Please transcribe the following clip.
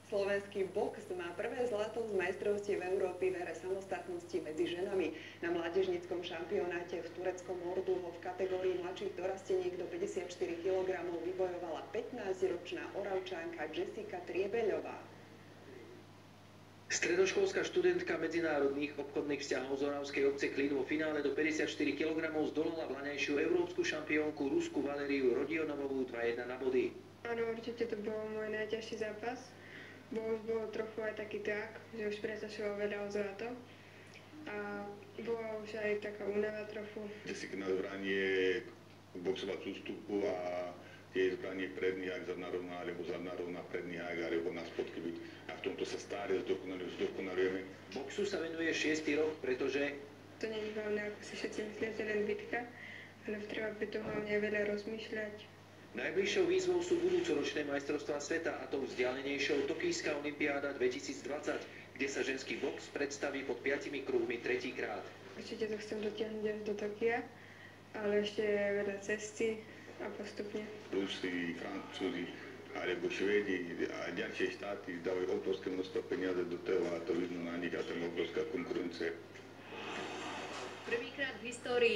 Slovenský box má prvé zlato z majstrovstiev Európy v ére samostatnosti medzi ženami. Na mládežníckom šampionáte v tureckom Ordu ho v kategórii mladších dorasteniek do 54 kg vybojovala 15-ročná Oravčanka Jessica Triebeľová. Stredoškolská študentka medzinárodných obchodných vzťahov z Oravskej obce Klin vo finále do 54 kg zdolala vlaňajšiu európsku šampiónku Rusku Valeriu Rodionovovú 2:1 na body. Áno, určite to bol môj najťažší zápas. Bol trochu aj taký tlak, že už presvedčilo veľa o zlato. A bola už aj taká únava trochu. Jessica na zbranie boxovať ústupu a tie zbranie predný hák, zadná rovná, alebo zadná rovná, predný hák, alebo na spodky byť. A v tomto sa stále zdokonalujeme. Boxu sa venuje 6. rok, pretože To nie je hlavne, ako si všetci myslíte, len bitka, ale treba pri tom hlavne veľa rozmýšľať. najbližšou výzvou sú budúcoročné majstrovstvá sveta, a to vzdialenejšou Tokijská olympiáda 2020, kde sa ženský box predstaví pod 5 kruhmi tretíkrát. Určite to chcem dotiahnuť až do Tokia, ale ešte je veľa cesty a postupne. Rusi, Francúzi, alebo Švédi a ďalšie štáty dávajú obrovské množstvo peniaze do toho a to vidno na nich a tam obrovská konkurencia. Prvýkrát v histórii